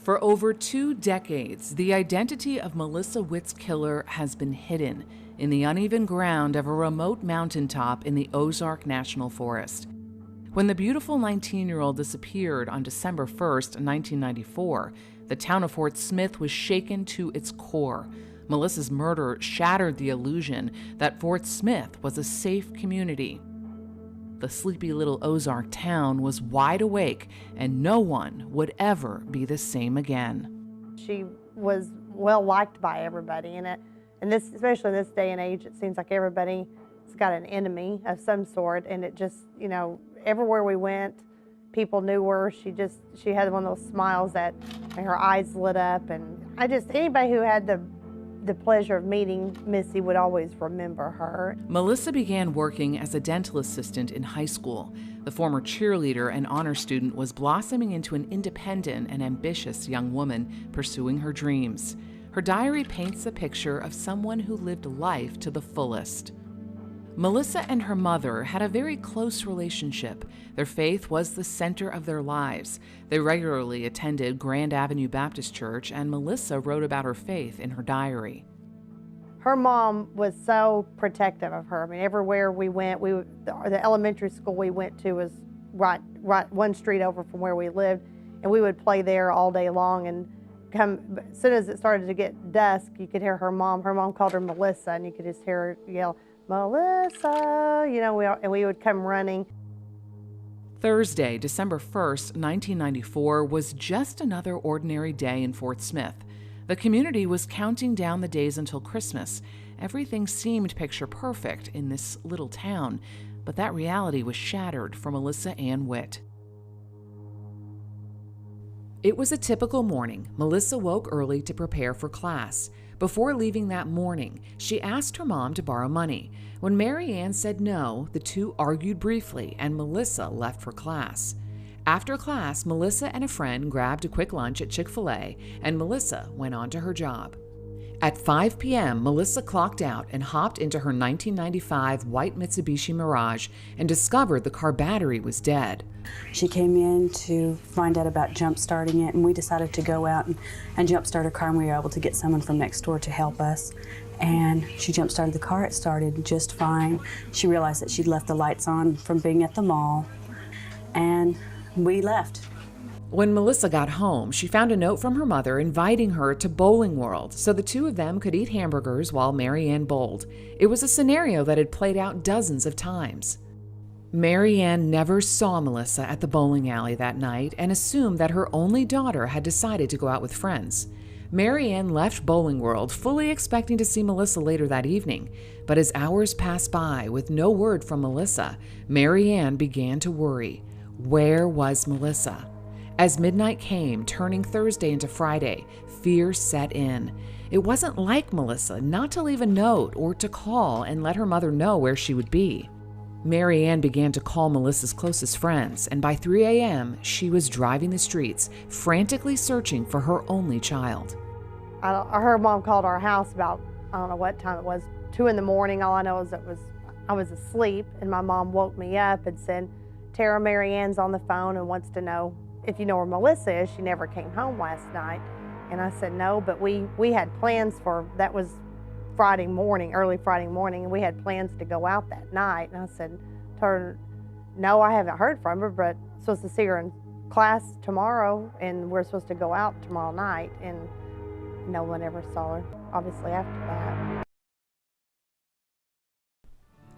For over 2 decades, the identity of Melissa Witt's killer has been hidden in the uneven ground of a remote mountaintop in the Ozark National Forest. When the beautiful 19-year-old disappeared on December 1st, 1994, the town of Fort Smith was shaken to its core. Melissa's murder shattered the illusion that Fort Smith was a safe community. The sleepy little Ozark town was wide awake, and no one would ever be the same again. She was well liked by everybody, and this, especially in this day and age, it seems like everybody's got an enemy of some sort, and it just, everywhere we went, people knew her. She had one of those smiles that her eyes lit up, and anybody who had the pleasure of meeting Missy would always remember her. Melissa began working as a dental assistant in high school. The former cheerleader and honor student was blossoming into an independent and ambitious young woman pursuing her dreams. Her diary paints a picture of someone who lived life to the fullest. Melissa and her mother had a very close relationship. Their faith was the center of their lives. They regularly attended Grand Avenue Baptist Church, and Melissa wrote about her faith in her diary. Her mom was so protective of her. I mean, everywhere we went, the elementary school we went to was right one street over from where we lived, and we would play there all day long. And as soon as it started to get dusk, you could hear her mom. Her mom called her Melissa, and you could just hear her yell, "Melissa," and we would come running. Thursday, December 1st, 1994, was just another ordinary day in Fort Smith. The community was counting down the days until Christmas. Everything seemed picture perfect in this little town, but that reality was shattered for Melissa Ann Witt. It was a typical morning. Melissa woke early to prepare for class. Before leaving that morning, she asked her mom to borrow money. When Mary Ann said no, the two argued briefly, and Melissa left for class. After class, Melissa and a friend grabbed a quick lunch at Chick-fil-A, and Melissa went on to her job. At 5 p.m., Melissa clocked out and hopped into her 1995 white Mitsubishi Mirage and discovered the car battery was dead. She came in to find out about jump starting it, and we decided to go out and jump start her car, and we were able to get someone from next door to help us. And she jump started the car. It started just fine. She realized that she'd left the lights on from being at the mall, and we left. When Melissa got home, she found a note from her mother inviting her to Bowling World so the two of them could eat hamburgers while Mary Ann bowled. It was a scenario that had played out dozens of times. Mary Ann never saw Melissa at the bowling alley that night and assumed that her only daughter had decided to go out with friends. Mary Ann left Bowling World fully expecting to see Melissa later that evening, but as hours passed by with no word from Melissa, Mary Ann began to worry. Where was Melissa? As midnight came, turning Thursday into Friday, fear set in. It wasn't like Melissa not to leave a note or to call and let her mother know where she would be. Mary Ann began to call Melissa's closest friends, and by 3 a.m., she was driving the streets, frantically searching for her only child. Her mom called our house about, I don't know what time it was, 2 in the morning. All I know is I was asleep, and my mom woke me up and said, "Tara, Mary Ann's on the phone and wants to know if you know where Melissa is. She never came home last night." And I said, "No, but we had plans that was Friday morning, early Friday morning, and we had plans to go out that night." And I said to her, "No, I haven't heard from her, but I'm supposed to see her in class tomorrow, and we're supposed to go out tomorrow night." And no one ever saw her, obviously, after that.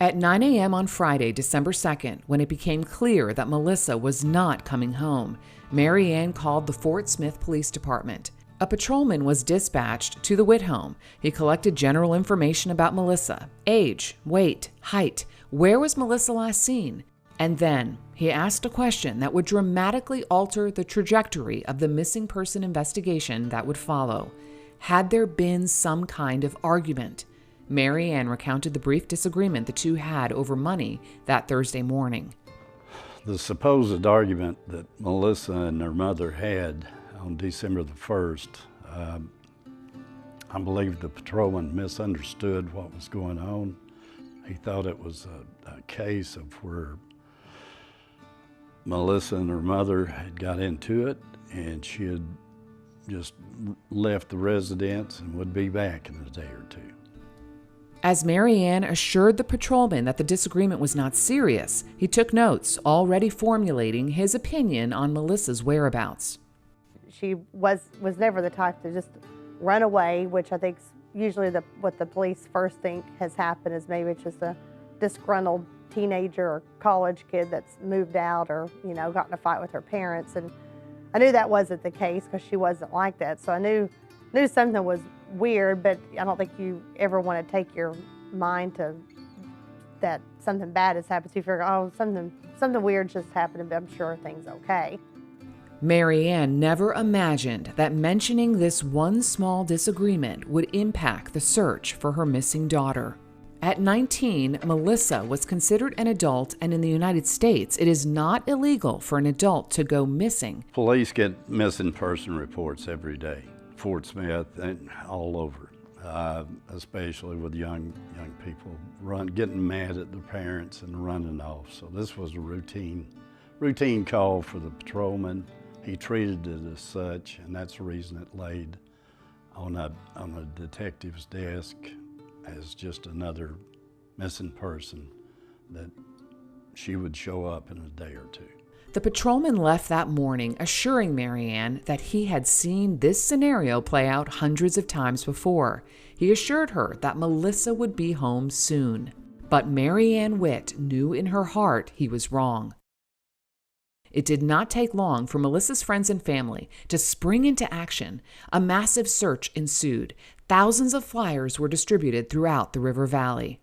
At 9 a.m. on Friday, December 2nd, when it became clear that Melissa was not coming home, Mary Ann called the Fort Smith Police Department. A patrolman was dispatched to the Witt home. He collected general information about Melissa: age, weight, height, where was Melissa last seen? And then he asked a question that would dramatically alter the trajectory of the missing person investigation that would follow. Had there been some kind of argument? Mary Ann recounted the brief disagreement the two had over money that Thursday morning. The supposed argument that Melissa and her mother had on December the 1st, I believe the patrolman misunderstood what was going on. He thought it was a case of where Melissa and her mother had got into it, and she had just left the residence and would be back in a day or two. As Mary Ann assured the patrolman that the disagreement was not serious, he took notes, already formulating his opinion on Melissa's whereabouts. She was never the type to just run away, which I think is usually what the police first think has happened is maybe it's just a disgruntled teenager or college kid that's moved out or, got in a fight with her parents. And I knew that wasn't the case because she wasn't like that. So I knew something was weird, but I don't think you ever want to take your mind to that something bad has happened. So you figure, oh, something weird just happened, but I'm sure everything's okay. Mary Ann never imagined that mentioning this one small disagreement would impact the search for her missing daughter. At 19, Melissa was considered an adult, and in the United States, it is not illegal for an adult to go missing. Police get missing person reports every day, Fort Smith and all over, especially with young people getting mad at their parents and running off. So this was a routine call for the patrolman. He treated it as such, and that's the reason it laid on a detective's desk as just another missing person that she would show up in a day or two. The patrolman left that morning assuring Mary Ann that he had seen this scenario play out hundreds of times before. He assured her that Melissa would be home soon. But Mary Ann Witt knew in her heart he was wrong. It did not take long for Melissa's friends and family to spring into action. A massive search ensued. Thousands of flyers were distributed throughout the River Valley.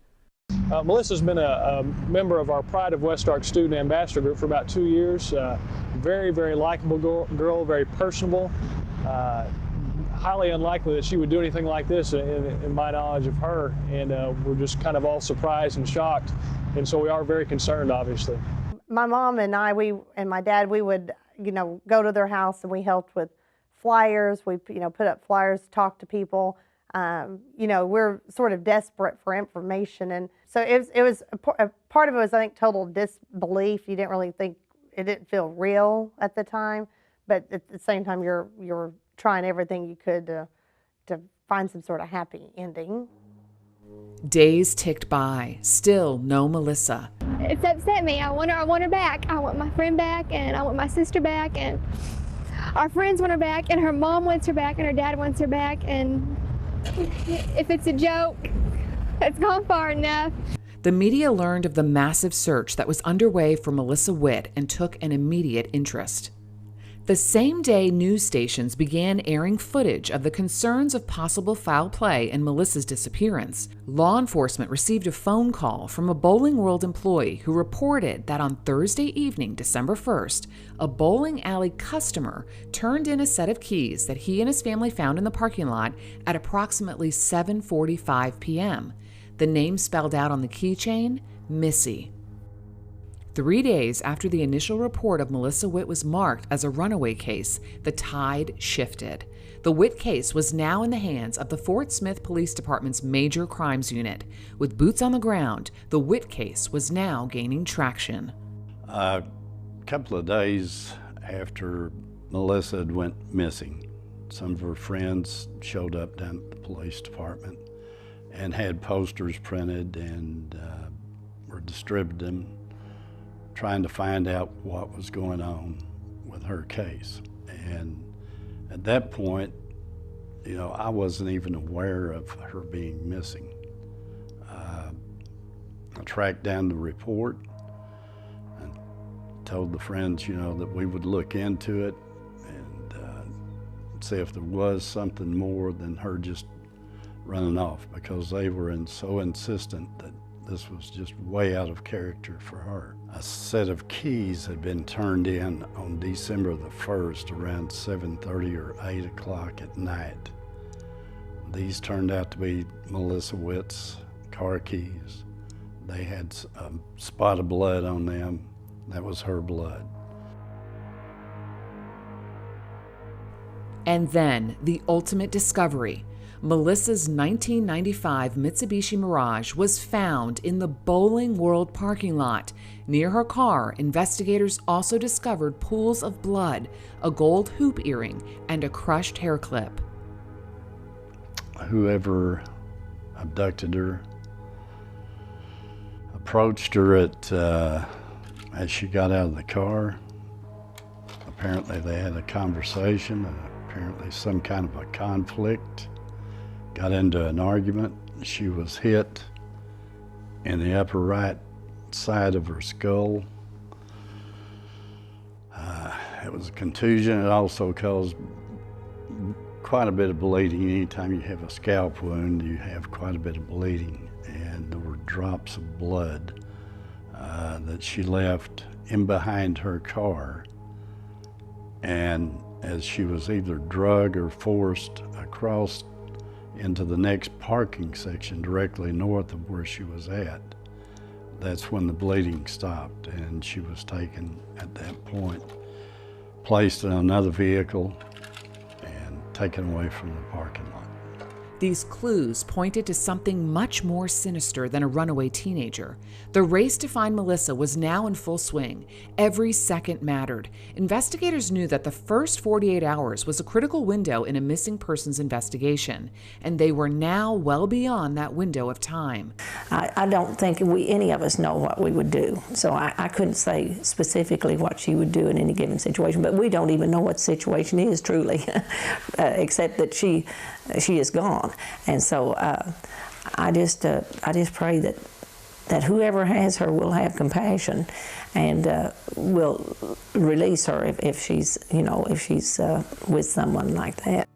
Melissa's been a member of our Pride of West Ark Student Ambassador Group for about 2 years. Very, very likable girl, very personable. Highly unlikely that she would do anything like this in my knowledge of her. And we're just kind of all surprised and shocked. And so we are very concerned, obviously. My mom and and my dad, we would, go to their house and we helped with flyers. We, put up flyers, talk to people. We're sort of desperate for information. And so it was a part of it was, I think, total disbelief. You didn't really think, it didn't feel real at the time. But at the same time, you're trying everything you could to find some sort of happy ending. Days ticked by, still no Melissa. It's upset me. I want her back. I want my friend back, and I want my sister back, and our friends want her back, and her mom wants her back, and her dad wants her back, and if it's a joke, it's gone far enough. The media learned of the massive search that was underway for Melissa Witt and took an immediate interest. The same day, news stations began airing footage of the concerns of possible foul play in Melissa's disappearance. Law enforcement received a phone call from a Bowling World employee who reported that on Thursday evening, December 1st, a bowling alley customer turned in a set of keys that he and his family found in the parking lot at approximately 7:45 p.m. The name spelled out on the keychain, Missy. 3 days after the initial report of Melissa Witt was marked as a runaway case, the tide shifted. The Witt case was now in the hands of the Fort Smith Police Department's Major Crimes Unit. With boots on the ground, the Witt case was now gaining traction. A couple of days after Melissa had went missing, some of her friends showed up down at the police department and had posters printed and were distributing them, trying to find out what was going on with her case. And at that point, I wasn't even aware of her being missing. I tracked down the report and told the friends, that we would look into it and see if there was something more than her just running off, because they were so insistent that this was just way out of character for her. A set of keys had been turned in on December the 1st around 7:30 or 8 o'clock at night. These turned out to be Melissa Witt's car keys. They had a spot of blood on them. That was her blood. And then the ultimate discovery. Melissa's 1995 Mitsubishi Mirage was found in the Bowling World parking lot. Near her car, investigators also discovered pools of blood, a gold hoop earring, and a crushed hair clip. Whoever abducted her approached her as she got out of the car. Apparently they had a conversation, and apparently some kind of a conflict. Got into an argument. She was hit in the upper right side of her skull. It was a contusion. It also caused quite a bit of bleeding. Anytime you have a scalp wound, you have quite a bit of bleeding, and there were drops of blood that she left in behind her car. And as she was either drugged or forced across into the next parking section directly north of where she was at, that's when the bleeding stopped, and she was taken at that point, placed in another vehicle, and taken away from the parking lot. These clues pointed to something much more sinister than a runaway teenager. The race to find Melissa was now in full swing. Every second mattered. Investigators knew that the first 48 hours was a critical window in a missing persons investigation, and they were now well beyond that window of time. I don't think any of us know what we would do, so I couldn't say specifically what she would do in any given situation, but we don't even know what the situation is truly, except that she is gone. And so I just pray that whoever has her will have compassion and will release her if she's with someone like that.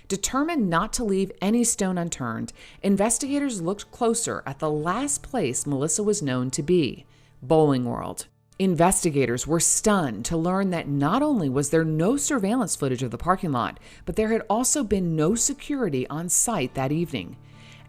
Determined not to leave any stone unturned, investigators looked closer at the last place Melissa was known to be, Bowling World. Investigators were stunned to learn that not only was there no surveillance footage of the parking lot, but there had also been no security on site that evening.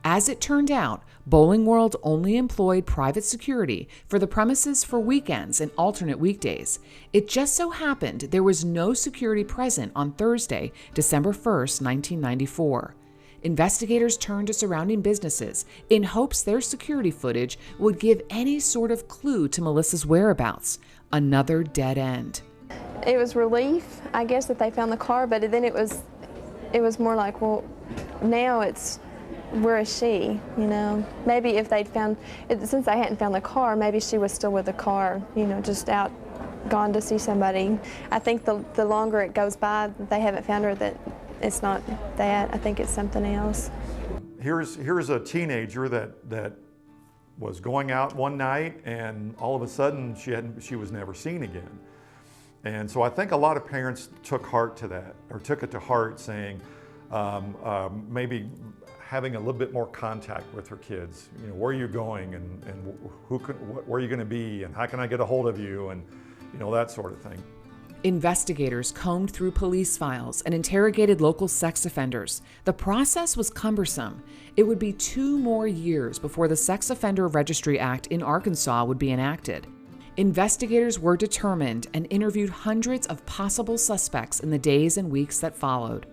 As it turned out, Bowling World only employed private security for the premises for weekends and alternate weekdays. It just so happened there was no security present on Thursday, December 1st, 1994. Investigators turned to surrounding businesses in hopes their security footage would give any sort of clue to Melissa's whereabouts. Another dead end. It was relief, I guess, that they found the car, but then it was more like, well, now it's, where is she, you know? Maybe if they'd found, since they hadn't found the car, maybe she was still with the car, you know, just out, gone to see somebody. I think the longer it goes by, they haven't found her, that it's not that. I think it's something else. Here's a teenager that was going out one night, and all of a sudden she was never seen again. And so I think a lot of parents took heart to that, or took it to heart, saying maybe having a little bit more contact with her kids. You know, where are you going, and where are you going to be, and how can I get a hold of you, and you know, that sort of thing. Investigators combed through police files and interrogated local sex offenders. The process was cumbersome. It would be 2 more years before the Sex Offender Registry Act in Arkansas would be enacted. Investigators were determined and interviewed hundreds of possible suspects in the days and weeks that followed.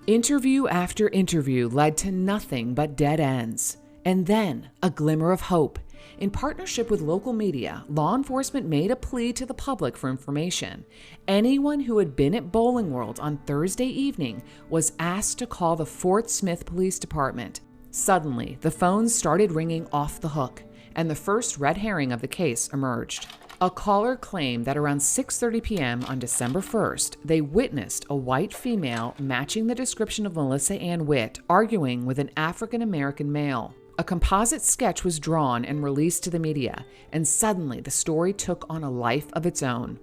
Interview after interview led to nothing but dead ends. And then a glimmer of hope. In partnership with local media, law enforcement made a plea to the public for information. Anyone who had been at Bowling World on Thursday evening was asked to call the Fort Smith Police Department. Suddenly, the phones started ringing off the hook, and the first red herring of the case emerged. A caller claimed that around 6:30 p.m. on December 1st, they witnessed a white female matching the description of Melissa Ann Witt arguing with an African-American male. A composite sketch was drawn and released to the media, and suddenly the story took on a life of its own.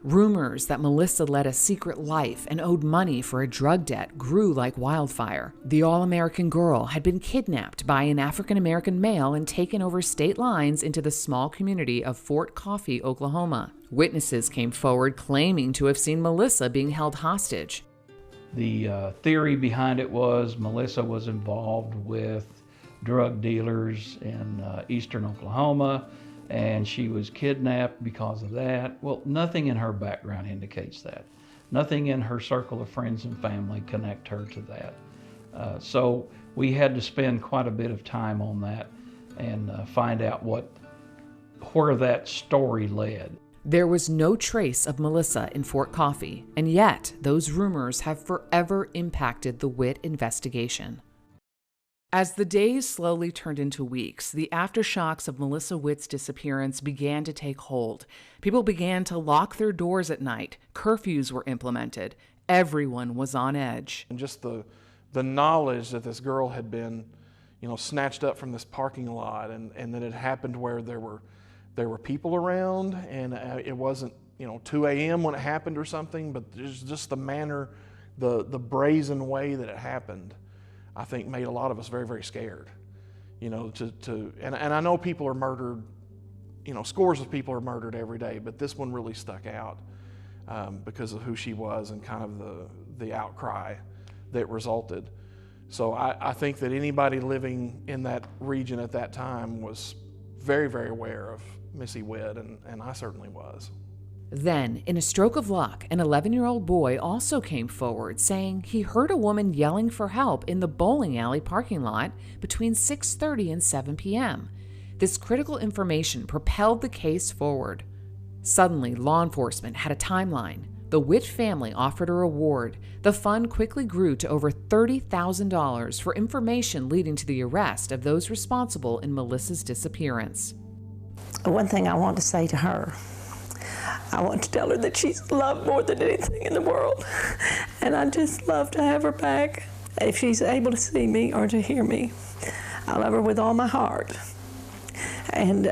Rumors that Melissa led a secret life and owed money for a drug debt grew like wildfire. The all-American girl had been kidnapped by an African-American male and taken over state lines into the small community of Fort Coffee, Oklahoma. Witnesses came forward claiming to have seen Melissa being held hostage. The theory behind it was Melissa was involved with drug dealers in eastern Oklahoma, and she was kidnapped because of that. Well, nothing in her background indicates that. Nothing in her circle of friends and family connect her to that. So we had to spend quite a bit of time on that and find out where that story led. There was no trace of Melissa in Fort Coffee, and yet those rumors have forever impacted the Witt investigation. As the days slowly turned into weeks, the aftershocks of Melissa Witt's disappearance began to take hold. People began to lock their doors at night. Curfews were implemented. Everyone was on edge. And just the knowledge that this girl had been, snatched up from this parking lot, and that it happened where there were people around, and it wasn't 2 a.m. when it happened or something, but there's just the manner, the brazen way that it happened, I think made a lot of us very, very scared. And I know people are murdered, scores of people are murdered every day, but this one really stuck out because of who she was and kind of the outcry that resulted. So I think that anybody living in that region at that time was very, very aware of Missy Witt, and I certainly was. Then, in a stroke of luck, an 11-year-old boy also came forward saying he heard a woman yelling for help in the bowling alley parking lot between 6:30 and 7 p.m. This critical information propelled the case forward. Suddenly, law enforcement had a timeline. The Witt family offered a reward. The fund quickly grew to over $30,000 for information leading to the arrest of those responsible in Melissa's disappearance. One thing I want to say to her, I want to tell her that she's loved more than anything in the world, and I just love to have her back. If she's able to see me or to hear me, I love her with all my heart. And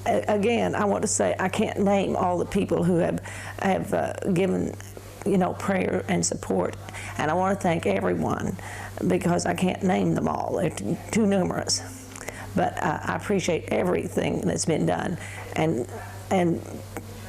again, I want to say I can't name all the people who have given, prayer and support, and I want to thank everyone because I can't name them all. They're too numerous. But I appreciate everything that's been done, and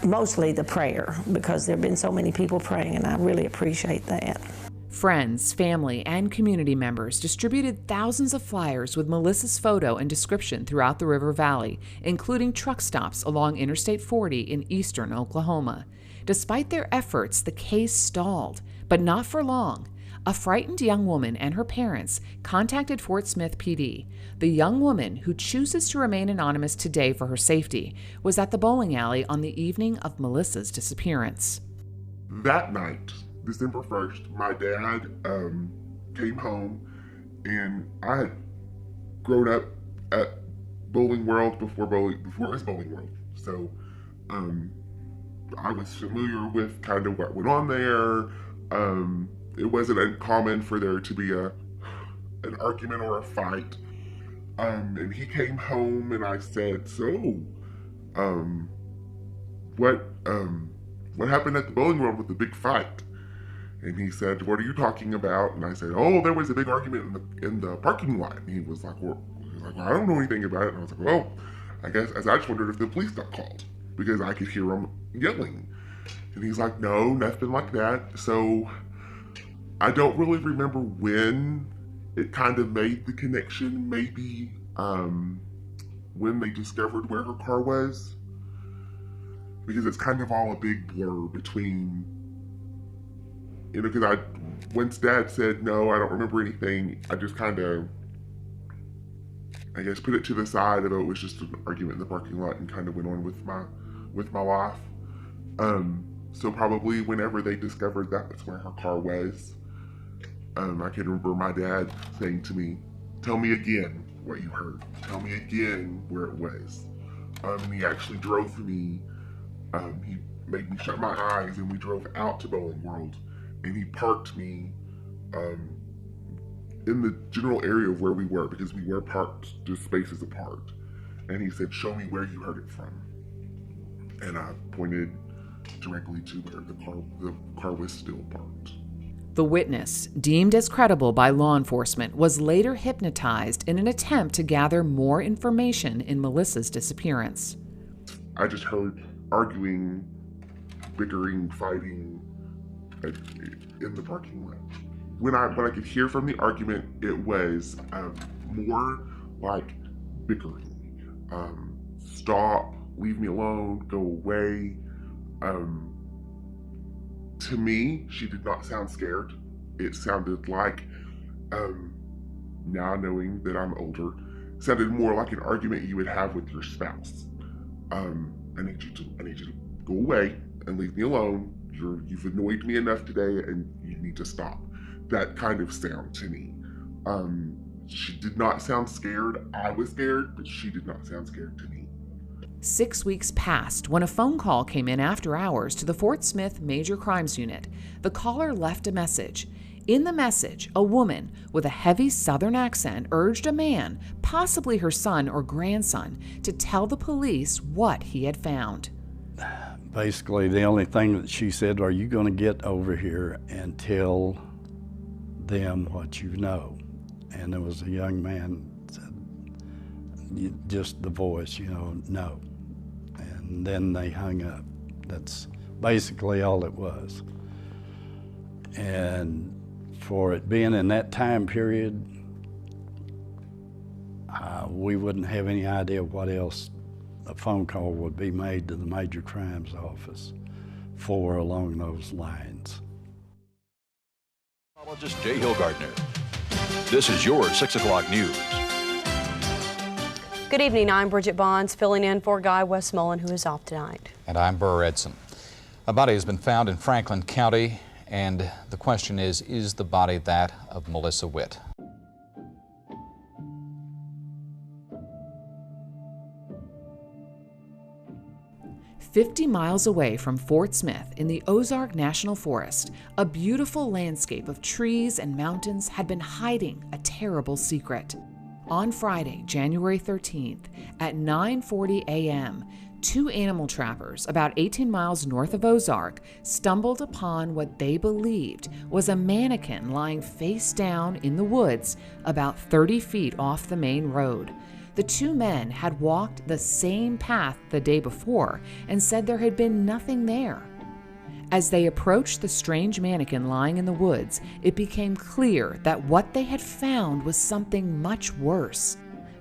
mostly the prayer, because there have been so many people praying, and I really appreciate that. Friends, family, and community members distributed thousands of flyers with Melissa's photo and description throughout the River Valley, including truck stops along Interstate 40 in eastern Oklahoma. Despite their efforts, the case stalled, but not for long. A frightened young woman and her parents contacted Fort Smith PD. The young woman, who chooses to remain anonymous today for her safety, was at the bowling alley on the evening of Melissa's disappearance. That night, December 1st, my dad came home, and I had grown up at Bowling World before it was Bowling World. So I was familiar with kind of what went on there. It wasn't uncommon for there to be an argument or a fight. And he came home, and I said, "So, what happened at the Bowling World with the big fight?" And he said, "What are you talking about?" And I said, "Oh, there was a big argument in the parking lot." And he was like, "Well, I don't know anything about it." And I was like, "Well, I just wondered if the police got called because I could hear them yelling." And he's like, "No, nothing like that." So I don't really remember when it kind of made the connection, maybe when they discovered where her car was, because it's kind of all a big blur between, because once Dad said, "No, I don't remember anything," I just kind of, put it to the side of it was just an argument in the parking lot and kind of went on with my life. So probably whenever they discovered that was where her car was, I can remember my dad saying to me, "Tell me again what you heard. Tell me again where it was." And he actually drove me, he made me shut my eyes, and we drove out to Bowling World, and he parked me in the general area of where we were, because we were parked just spaces apart. And he said, "Show me where you heard it from." And I pointed directly to where the car was still parked. The witness, deemed as credible by law enforcement, was later hypnotized in an attempt to gather more information in Melissa's disappearance. I just heard arguing, bickering, fighting in the parking lot. When I could hear from the argument, it was more like bickering. Stop, leave me alone, go away. To me, she did not sound scared. It sounded like, now knowing that I'm older, sounded more like an argument you would have with your spouse. I need you to go away and leave me alone. You've annoyed me enough today, and you need to stop. That kind of sound to me. She did not sound scared. I was scared, but she did not sound scared to me. 6 weeks passed when a phone call came in after hours to the Fort Smith Major Crimes Unit. The caller left a message. In the message, a woman with a heavy Southern accent urged a man, possibly her son or grandson, to tell the police what he had found. Basically, the only thing that she said, are you going to get over here and tell them what you know? And there was a young man said, just the voice, no. And then they hung up. That's basically all it was. And for it being in that time period, we wouldn't have any idea what else a phone call would be made to the Major Crimes Office for along those lines. Meteorologist Jay Hillgardner. This is your 6 o'clock news. Good evening, I'm Bridget Bonds, filling in for Guy Westmoreland, who is off tonight. And I'm Burr Edson. A body has been found in Franklin County, and the question is the body that of Melissa Witt? "50 miles away from Fort Smith in the Ozark National Forest, a beautiful landscape of trees and mountains had been hiding a terrible secret. On Friday, January 13th, at 9:40 a.m., 2 animal trappers about 18 miles north of Ozark stumbled upon what they believed was a mannequin lying face down in the woods about 30 feet off the main road. The 2 men had walked the same path the day before and said there had been nothing there. As they approached the strange mannequin lying in the woods, it became clear that what they had found was something much worse.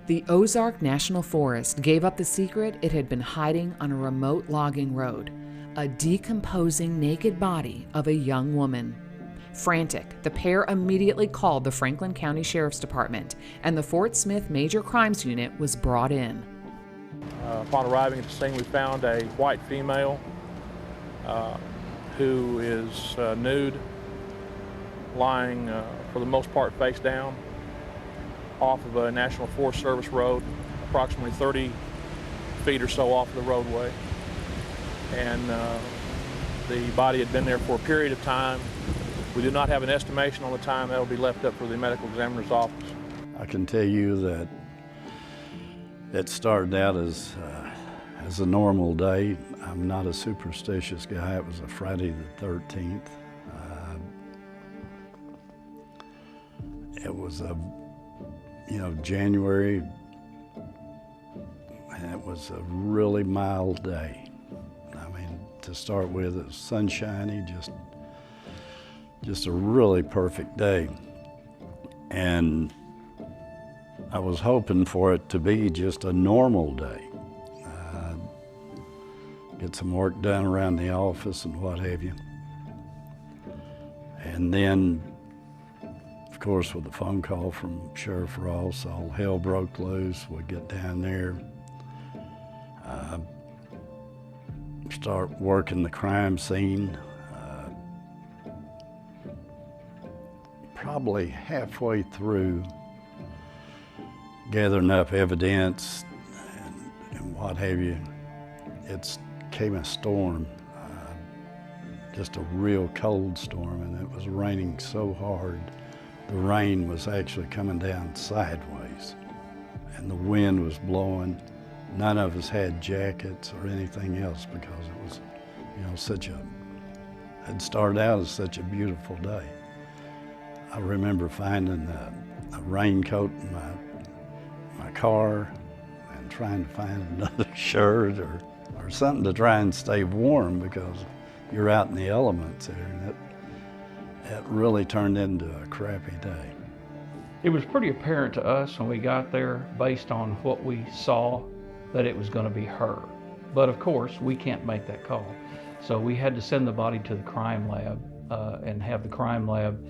The Ozark National Forest gave up the secret it had been hiding on a remote logging road: a decomposing naked body of a young woman. Frantic, the pair immediately called the Franklin County Sheriff's Department, and the Fort Smith Major Crimes Unit was brought in. Upon arriving at the scene, we found a white female who is nude, lying for the most part face down off of a National Forest Service road, approximately 30 feet or so off the roadway. And the body had been there for a period of time. We do not have an estimation on the time. That will be left up for the medical examiner's office. I can tell you that it started out as a normal day. I'm not a superstitious guy. It was a Friday the 13th. It was January, and it was a really mild day. I mean, to start with, it was sunshiny, just a really perfect day. And I was hoping for it to be just a normal day. Get some work done around the office and what have you. And then, of course, with the phone call from Sheriff Ross, all hell broke loose. We get down there, start working the crime scene. Probably halfway through gathering up evidence and what have you, it came a storm, just a real cold storm, and it was raining so hard. The rain was actually coming down sideways, and the wind was blowing. None of us had jackets or anything else because it was, it started out as such a beautiful day. I remember finding a raincoat in my car and trying to find another shirt or something to try and stay warm because you're out in the elements there, and it really turned into a crappy day. It was pretty apparent to us when we got there, based on what we saw, that it was going to be her. But of course, we can't make that call. So we had to send the body to the crime lab and have the crime lab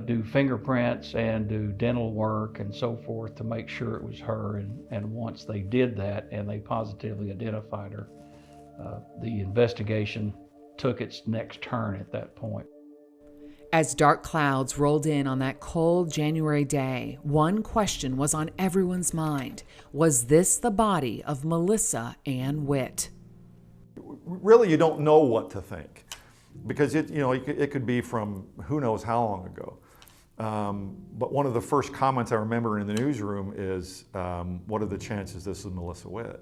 do fingerprints and do dental work and so forth to make sure it was her. And once they did that and they positively identified her, the investigation took its next turn at that point. As dark clouds rolled in on that cold January day, one question was on everyone's mind. Was this the body of Melissa Ann Witt? Really, you don't know what to think, because it could be from who knows how long ago. But one of the first comments I remember in the newsroom is, what are the chances this is Melissa Witt?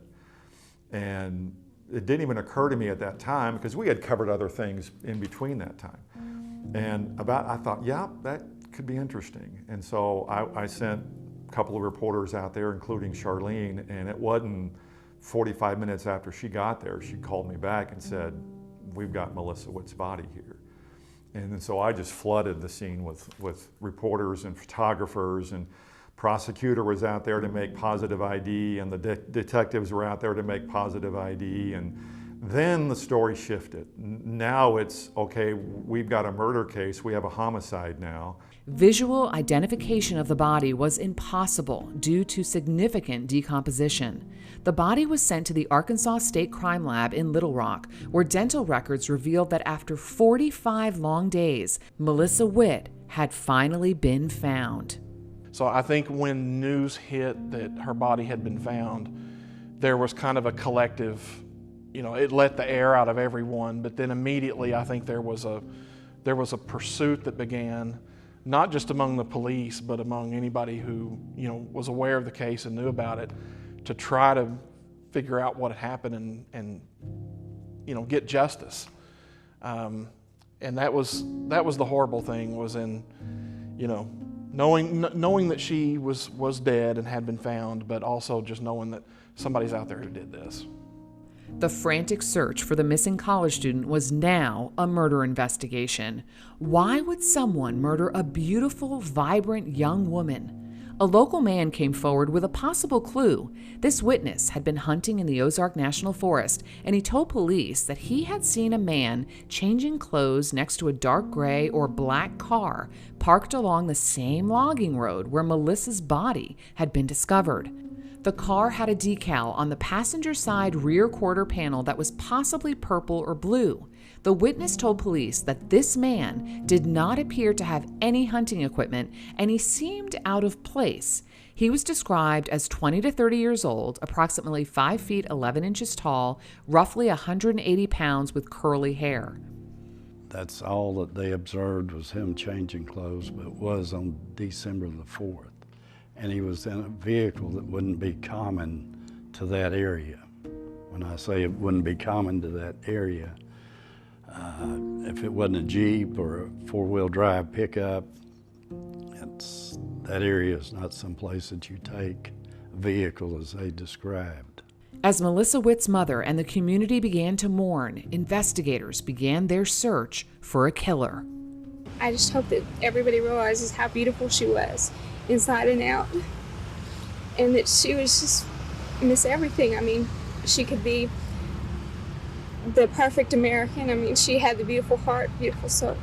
And it didn't even occur to me at that time, because we had covered other things in between that time. And I thought, yeah, that could be interesting. And so I sent a couple of reporters out there, including Charlene, and it wasn't 45 minutes after she got there, she called me back and said, we've got Melissa Witt's body here. And then so I just flooded the scene with reporters and photographers, and prosecutor was out there to make positive ID, and the detectives were out there to make positive ID. And then the story shifted. Now it's, okay, we've got a murder case, we have a homicide now. Visual identification of the body was impossible due to significant decomposition. The body was sent to the Arkansas State Crime Lab in Little Rock, where dental records revealed that after 45 long days, Melissa Witt had finally been found. So I think when news hit that her body had been found, there was kind of a collective, it let the air out of everyone, but then immediately I think there was a pursuit that began, not just among the police, but among anybody who, was aware of the case and knew about it, to try to figure out what had happened and get justice. And that was the horrible thing, was in, knowing that she was dead and had been found, but also just knowing that somebody's out there who did this. The frantic search for the missing college student was now a murder investigation. Why would someone murder a beautiful, vibrant young woman? A local man came forward with a possible clue. This witness had been hunting in the Ozark National Forest, and he told police that he had seen a man changing clothes next to a dark gray or black car parked along the same logging road where Melissa's body had been discovered. The car had a decal on the passenger side rear quarter panel that was possibly purple or blue. The witness told police that this man did not appear to have any hunting equipment, and he seemed out of place. He was described as 20 to 30 years old, approximately 5 feet 11 inches tall, roughly 180 pounds, with curly hair. That's all that they observed, was him changing clothes, but it was on December the 4th. And he was in a vehicle that wouldn't be common to that area. When I say it wouldn't be common to that area, if it wasn't a Jeep or a four-wheel drive pickup, that area is not someplace that you take a vehicle as they described. As Melissa Witt's mother and the community began to mourn, investigators began their search for a killer. I just hope that everybody realizes how beautiful she was, inside and out, and that she was just Miss Everything. I mean, she could be the perfect American. I mean, she had the beautiful heart, beautiful soul.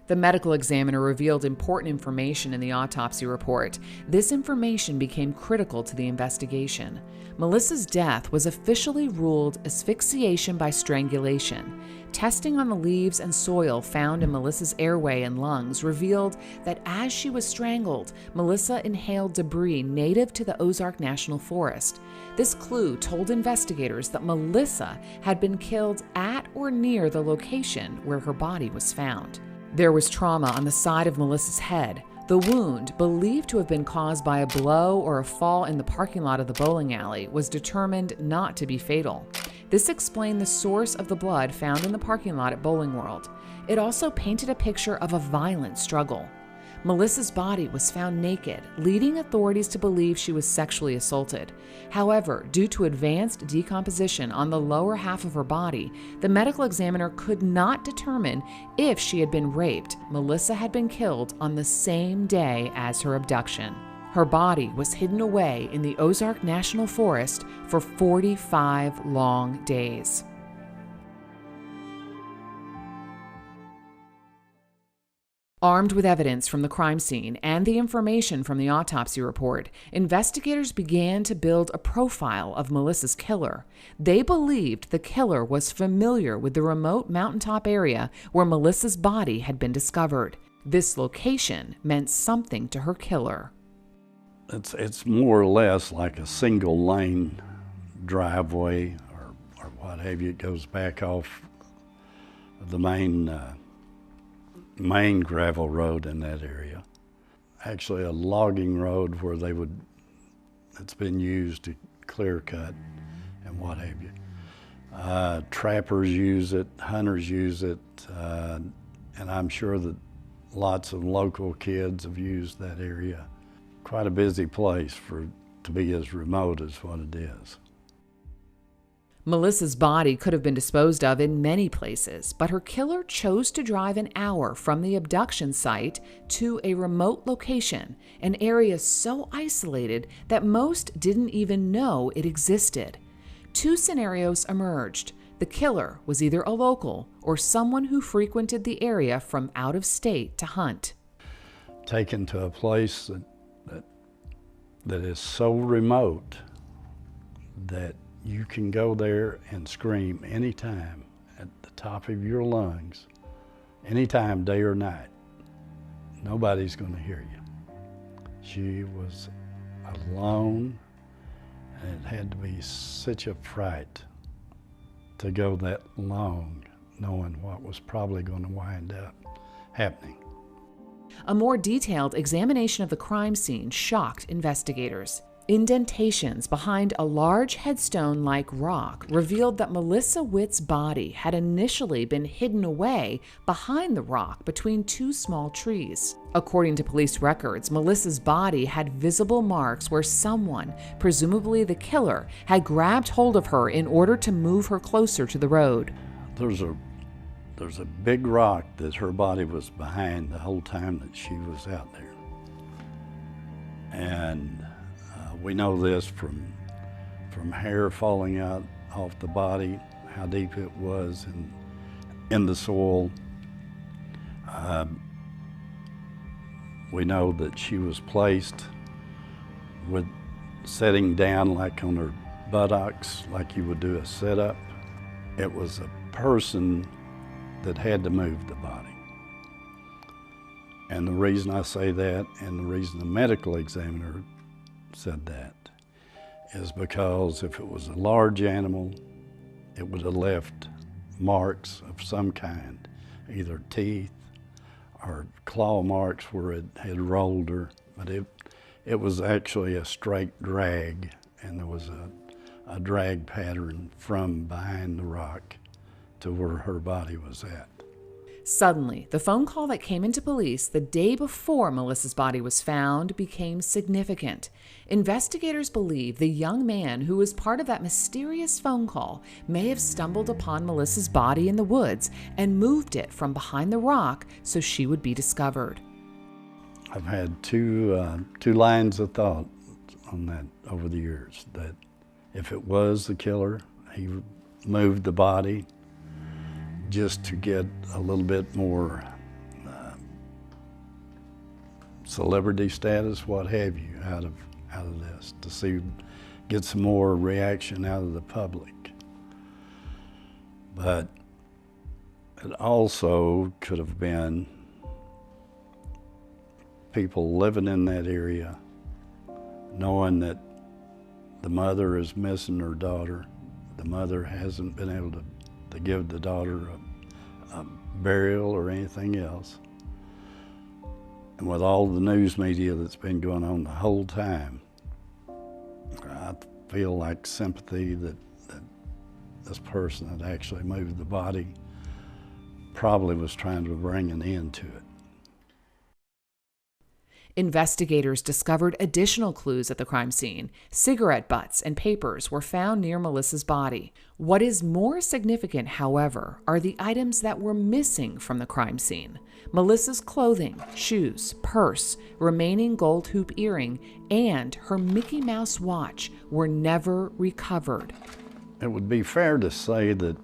The medical examiner revealed important information in the autopsy report. This information became critical to the investigation. Melissa's death was officially ruled asphyxiation by strangulation. Testing on the leaves and soil found in Melissa's airway and lungs revealed that as she was strangled, Melissa inhaled debris native to the Ozark National Forest. This clue told investigators that Melissa had been killed at or near the location where her body was found. There was trauma on the side of Melissa's head. The wound, believed to have been caused by a blow or a fall in the parking lot of the bowling alley, was determined not to be fatal. This explained the source of the blood found in the parking lot at Bowling World. It also painted a picture of a violent struggle. Melissa's body was found naked, leading authorities to believe she was sexually assaulted. However, due to advanced decomposition on the lower half of her body, the medical examiner could not determine if she had been raped. Melissa had been killed on the same day as her abduction. Her body was hidden away in the Ozark National Forest for 45 long days. Armed with evidence from the crime scene and the information from the autopsy report, investigators began to build a profile of Melissa's killer. They believed the killer was familiar with the remote mountaintop area where Melissa's body had been discovered. This location meant something to her killer. It's more or less like a single lane driveway or what have you. It goes back off the main gravel road in that area. Actually a logging road where it's been used to clear cut and what have you. Trappers use it, hunters use it, and I'm sure that lots of local kids have used that area. Quite a busy place to be as remote as what it is. Melissa's body could have been disposed of in many places, but her killer chose to drive an hour from the abduction site to a remote location, an area so isolated that most didn't even know it existed. Two scenarios emerged. The killer was either a local or someone who frequented the area from out of state to hunt. Taken to a place that is so remote that you can go there and scream anytime at the top of your lungs, anytime, day or night. Nobody's going to hear you. She was alone, and it had to be such a fright to go that long knowing what was probably going to wind up happening. A more detailed examination of the crime scene shocked investigators. Indentations behind a large headstone-like rock revealed that Melissa Witt's body had initially been hidden away behind the rock between two small trees. According to police records, Melissa's body had visible marks where someone, presumably the killer, had grabbed hold of her in order to move her closer to the road. There's a big rock that her body was behind the whole time that she was out there. And we know this from hair falling out off the body, how deep it was in the soil. We know that she was placed with sitting down like on her buttocks, like you would do a sit-up. It was a person that had to move the body. And the reason I say that, and the reason the medical examiner said that, is because if it was a large animal, it would have left marks of some kind, either teeth or claw marks where it had rolled her, but it was actually a straight drag, and there was a drag pattern from behind the rock to where her body was at. Suddenly, the phone call that came into police the day before Melissa's body was found became significant. Investigators believe the young man who was part of that mysterious phone call may have stumbled upon Melissa's body in the woods and moved it from behind the rock so she would be discovered. I've had two lines of thought on that over the years, that if it was the killer, he moved the body just to get a little bit more celebrity status, what have you, out of this, to get some more reaction out of the public. But it also could have been people living in that area, knowing that the mother is missing her daughter. The mother hasn't been able to give the daughter a burial or anything else. And with all the news media that's been going on the whole time, I feel like sympathy that this person that actually moved the body probably was trying to bring an end to it. Investigators discovered additional clues at the crime scene. Cigarette butts and papers were found near Melissa's body. What is more significant, however, are the items that were missing from the crime scene. Melissa's clothing, shoes, purse, remaining gold hoop earring, and her Mickey Mouse watch were never recovered. It would be fair to say that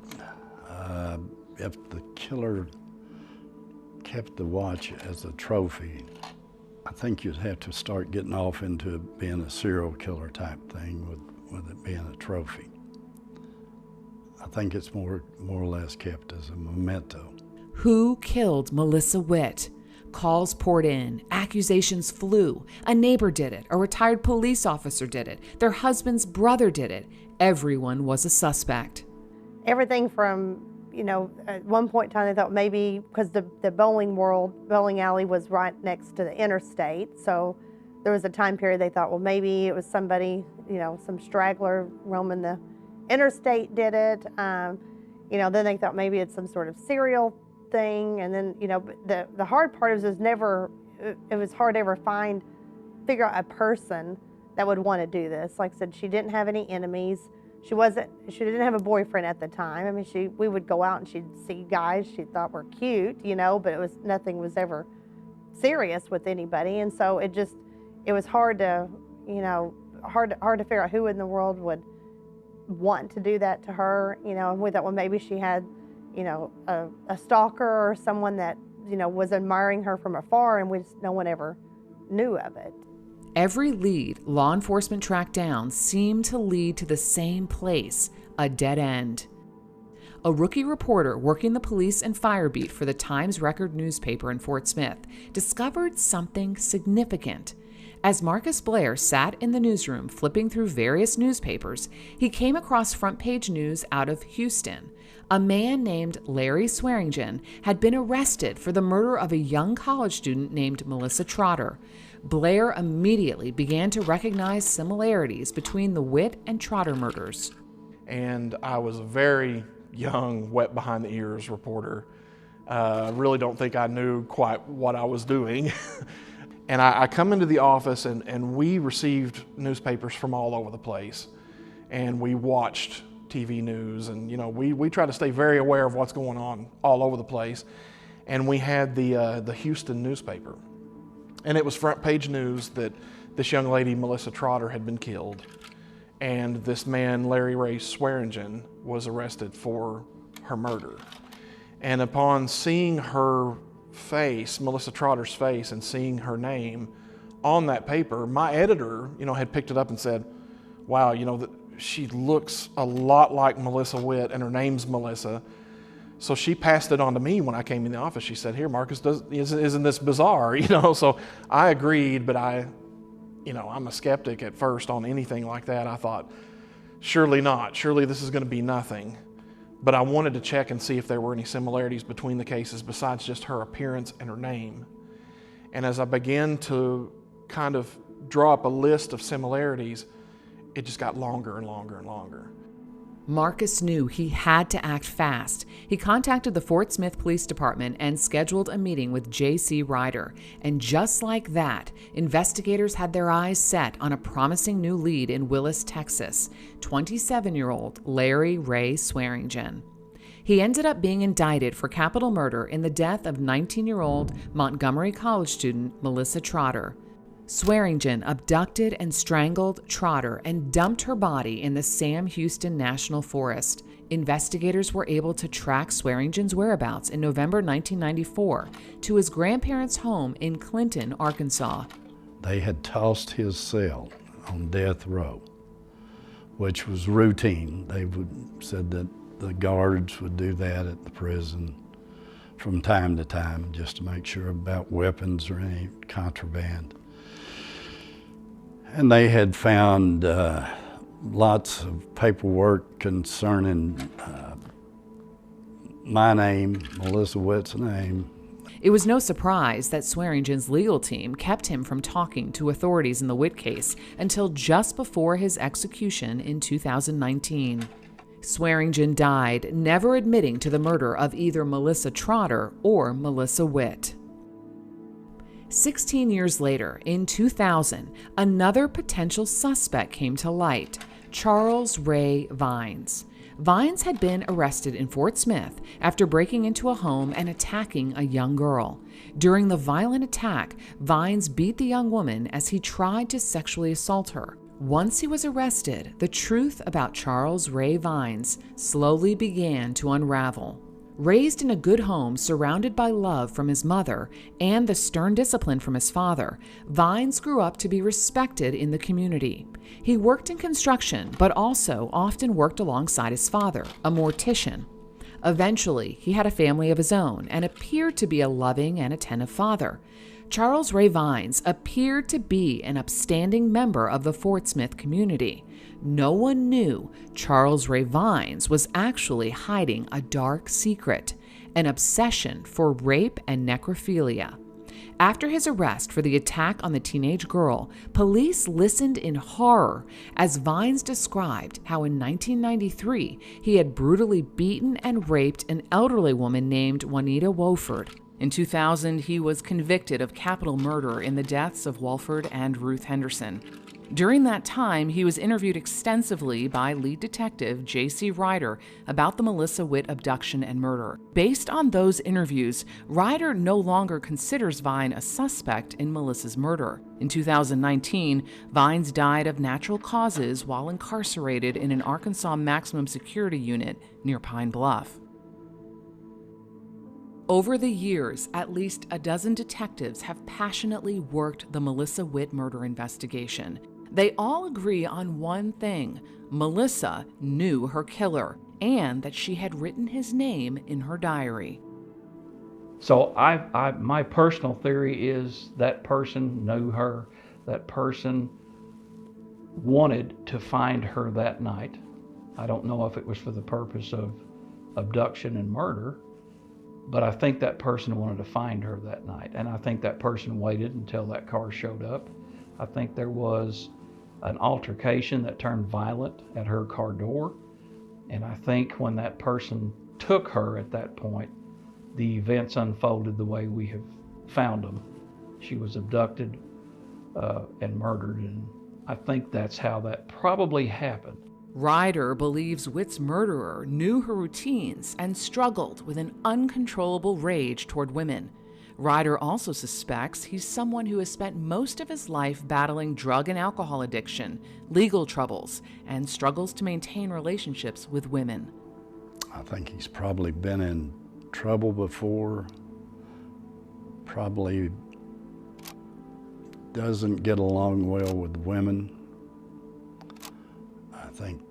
if the killer kept the watch as a trophy, I think you'd have to start getting off into being a serial killer type thing with it being a trophy. I think it's more or less kept as a memento. Who killed Melissa Witt? Calls poured in, accusations flew. A neighbor did it, a retired police officer did it, their husband's brother did it. Everyone was a suspect. Everything from, at one point in time they thought maybe, because the bowling alley was right next to the interstate, so there was a time period they thought, well, maybe it was somebody, some straggler roaming the interstate did it. Then they thought maybe it's some sort of serial thing, and then the hard part is it was hard to ever figure out a person that would want to do this. Like I said, she didn't have any enemies. She didn't have a boyfriend at the time. I mean, we would go out and she'd see guys she thought were cute, but nothing was ever serious with anybody, and so it was hard to hard to figure out who in the world would want to do that to her, and we thought, well, maybe she had a stalker or someone that, was admiring her from afar, and no one ever knew of it. Every lead law enforcement tracked down seemed to lead to the same place, a dead end. A rookie reporter working the police and fire beat for the Times-Record newspaper in Fort Smith discovered something significant. As Marcus Blair sat in the newsroom flipping through various newspapers, he came across front-page news out of Houston. A man named Larry Swearingen had been arrested for the murder of a young college student named Melissa Trotter. Blair immediately began to recognize similarities between the Witt and Trotter murders. And I was a very young, wet behind the ears reporter. Really don't think I knew quite what I was doing. And I come into the office and we received newspapers from all over the place. And we watched TV news, and we try to stay very aware of what's going on all over the place. And we had the Houston newspaper. And it was front page news that this young lady, Melissa Trotter, had been killed. And this man, Larry Ray Swearingen, was arrested for her murder. And upon seeing her face, Melissa Trotter's face, and seeing her name on that paper, my editor, had picked it up and said, wow, she looks a lot like Melissa Witt, and her name's Melissa. So she passed it on to me when I came in the office. She said, here, Marcus, isn't this bizarre? So I agreed, but I'm a skeptic at first on anything like that. I thought, surely not. Surely this is going to be nothing. But I wanted to check and see if there were any similarities between the cases besides just her appearance and her name. And as I began to kind of draw up a list of similarities, it just got longer and longer and longer. Marcus knew he had to act fast. He contacted the Fort Smith Police Department and scheduled a meeting with J.C. Ryder. And just like that, investigators had their eyes set on a promising new lead in Willis, Texas, 27-year-old Larry Ray Swearingen. He ended up being indicted for capital murder in the death of 19-year-old Montgomery College student Melissa Trotter. Swearingen abducted and strangled Trotter and dumped her body in the Sam Houston National Forest. Investigators were able to track Swearingen's whereabouts in November 1994 to his grandparents' home in Clinton, Arkansas. They had tossed his cell on death row, which was routine. They said that the guards would do that at the prison from time to time just to make sure about weapons or any contraband. And they had found lots of paperwork concerning my name, Melissa Witt's name. It was no surprise that Swearingen's legal team kept him from talking to authorities in the Witt case until just before his execution in 2019. Swearingen died, never admitting to the murder of either Melissa Trotter or Melissa Witt. 16 years later, in 2000, another potential suspect came to light, Charles Ray Vines. Vines had been arrested in Fort Smith after breaking into a home and attacking a young girl. During the violent attack, Vines beat the young woman as he tried to sexually assault her. Once he was arrested, the truth about Charles Ray Vines slowly began to unravel. Raised in a good home surrounded by love from his mother and the stern discipline from his father, Vines grew up to be respected in the community. He worked in construction, but also often worked alongside his father, a mortician. Eventually, he had a family of his own and appeared to be a loving and attentive father. Charles Ray Vines appeared to be an upstanding member of the Fort Smith community. No one knew Charles Ray Vines was actually hiding a dark secret, an obsession for rape and necrophilia. After his arrest for the attack on the teenage girl, police listened in horror as Vines described how in 1993 he had brutally beaten and raped an elderly woman named Juanita Wofford. In 2000, he was convicted of capital murder in the deaths of Walford and Ruth Henderson. During that time, he was interviewed extensively by lead detective J.C. Ryder about the Melissa Witt abduction and murder. Based on those interviews, Ryder no longer considers Vine a suspect in Melissa's murder. In 2019, Vines died of natural causes while incarcerated in an Arkansas maximum security unit near Pine Bluff. Over the years, at least a dozen detectives have passionately worked the Melissa Witt murder investigation. They all agree on one thing: Melissa knew her killer and that she had written his name in her diary. So my personal theory is that person knew her, that person wanted to find her that night. I don't know if it was for the purpose of abduction and murder, but I think that person wanted to find her that night, and I think that person waited until that car showed up. I think there was an altercation that turned violent at her car door, and I think when that person took her at that point, the events unfolded the way we have found them. She was abducted and murdered, and I think that's how that probably happened. Ryder believes Witt's murderer knew her routines and struggled with an uncontrollable rage toward women. Ryder also suspects he's someone who has spent most of his life battling drug and alcohol addiction, legal troubles, and struggles to maintain relationships with women. I think he's probably been in trouble before, probably doesn't get along well with women. I think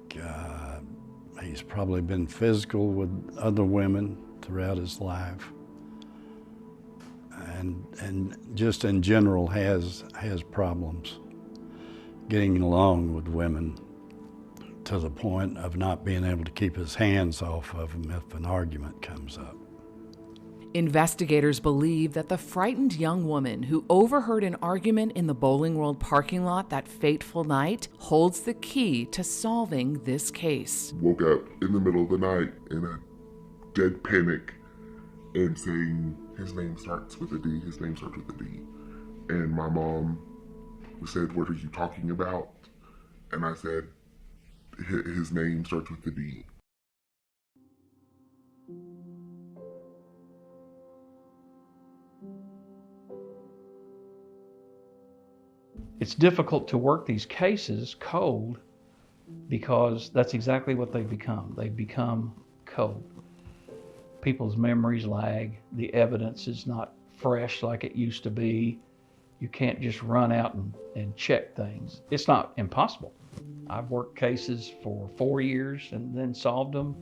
he's probably been physical with other women throughout his life, and just in general has problems getting along with women to the point of not being able to keep his hands off of them if an argument comes up. Investigators believe that the frightened young woman who overheard an argument in the Bowling World parking lot that fateful night holds the key to solving this case. Woke up in the middle of the night in a dead panic and saying, his name starts with a D, his name starts with a D. And my mom said, what are you talking about? And I said, his name starts with a D. It's difficult to work these cases cold because that's exactly what they've become. They've become cold. People's memories lag. The evidence is not fresh like it used to be. You can't just run out and check things. It's not impossible. I've worked cases for 4 years and then solved them.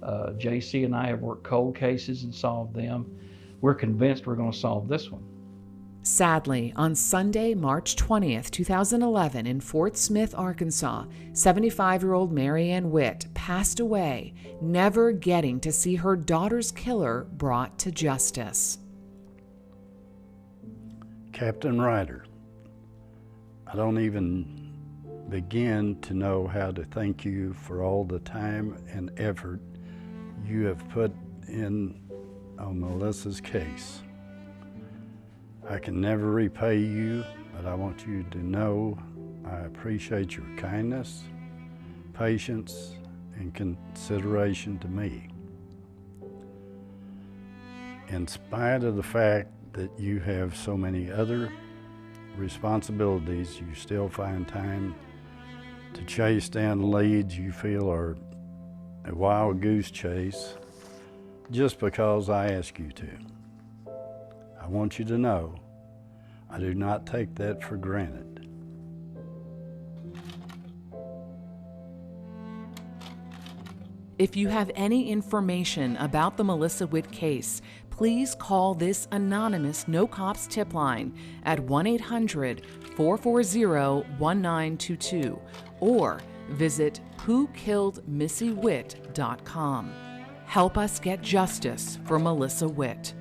JC and I have worked cold cases and solved them. We're convinced we're going to solve this one. Sadly, on Sunday, March 20th, 2011, in Fort Smith, Arkansas, 75-year-old Mary Ann Witt passed away, never getting to see her daughter's killer brought to justice. Captain Ryder, I don't even begin to know how to thank you for all the time and effort you have put in on Melissa's case. I can never repay you, but I want you to know I appreciate your kindness, patience, and consideration to me. In spite of the fact that you have so many other responsibilities, you still find time to chase down leads you feel are a wild goose chase, just because I ask you to. I want you to know I do not take that for granted. If you have any information about the Melissa Witt case, please call this anonymous No Cops tip line at 1-800-440-1922 or visit whokilledmissywitt.com. Help us get justice for Melissa Witt.